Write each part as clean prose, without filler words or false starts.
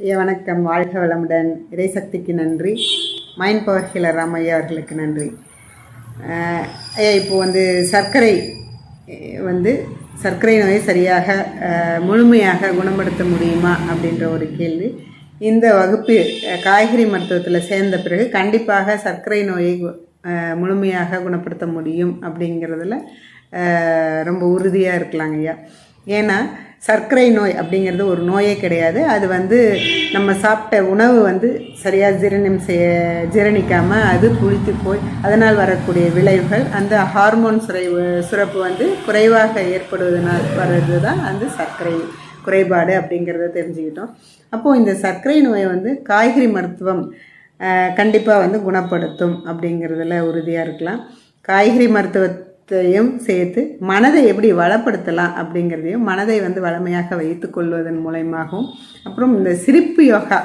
ஐயா வணக்கம். வாழ்க வளமுடன். இறைசக்திக்கு நன்றி. மைண்ட் பவர் ஹீலர் ராமையா அவர்களுக்கு நன்றி. ஐயா இப்போ சர்க்கரை நோயை சரியாக முழுமையாக குணப்படுத்த முடியுமா அப்படின்ற ஒரு கேள்வி. இந்த வகுப்பு காய்கறி மருத்துவத்தில் சேர்ந்த பிறகு கண்டிப்பாக சர்க்கரை நோயை முழுமையாக குணப்படுத்த முடியும் அப்படிங்கிறதுல ரொம்ப உறுதியாக இருக்கலாங்க ஐயா. ஏன்னா சர்க்கரை நோய் அப்படிங்கிறது ஒரு நோயே கிடையாது. அது நம்ம சாப்பிட்ட உணவு சரியாக ஜீரணிக்காமல் அது புளித்து போய் அதனால் வரக்கூடிய விளைவுகள், அந்த ஹார்மோன் சுரப்பு குறைவாக ஏற்படுவதனால் வர்றது தான் சர்க்கரை குறைபாடு அப்படிங்கிறத தெரிஞ்சுக்கிட்டோம். அப்போது இந்த சர்க்கரை நோயை காய்கறி மருத்துவம் கண்டிப்பாக குணப்படுத்தும் அப்படிங்கிறதுல உறுதியாக இருக்கலாம். காய்கறி மருத்துவத்தையும் சேர்த்து மனதை எப்படி வளப்படுத்தலாம் அப்படிங்கிறதையும், மனதை வளமையாக வைத்து கொள்வதன் மூலயமாகவும், அப்புறம் இந்த சிரிப்பு யோகா,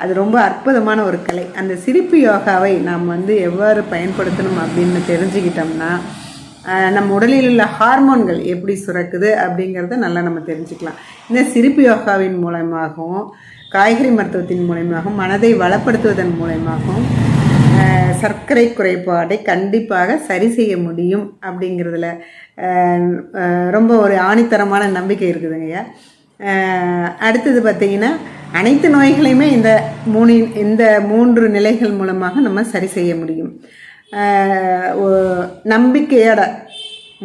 அது ரொம்ப அற்புதமான ஒரு கலை. அந்த சிரிப்பு யோகாவை நாம் எவ்வாறு பயன்படுத்தணும் அப்படின்னு தெரிஞ்சுக்கிட்டோம்னா நம்ம உடலில் உள்ள ஹார்மோன்கள் எப்படி சுரக்குது அப்படிங்கிறத நல்லா நம்ம தெரிஞ்சுக்கலாம். இந்த சிரிப்பு யோகாவின் மூலமாகவும் காய்கறி மருத்துவத்தின் மூலமாகவும் மனதை வளப்படுத்துவதன் மூலமாகவும் சர்க்கரை குறைபாடை கண்டிப்பாக சரி செய்ய முடியும் அப்படிங்கிறதுல ரொம்ப ஒரு ஆணித்தரமான நம்பிக்கை இருக்குதுங்கய்யா. அடுத்தது பார்த்திங்கன்னா, அனைத்து நோய்களையுமே இந்த மூன்று நிலைகள் மூலமாக நம்ம சரி செய்ய முடியும். நம்பிக்கையோட,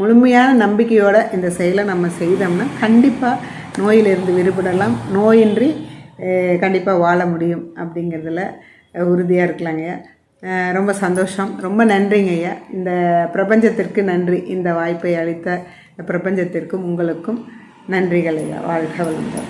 முழுமையான நம்பிக்கையோட இந்த செயலை நம்ம செய்தோம்னா கண்டிப்பாக நோயிலிருந்து விடுபடலாம், நோயின்றி கண்டிப்பாக வாழ முடியும் அப்படிங்கிறதுல உறுதியாக இருக்கலாங்க. ரொம்ப சந்தோஷம். ரொம்ப நன்றிங்க ஐயா. இந்த பிரபஞ்சத்திற்கு நன்றி. இந்த வாய்ப்பை அளித்த பிரபஞ்சத்திற்கும் உங்களுக்கும் நன்றிகள் ஐயா. வாழ்க வளமுடன்.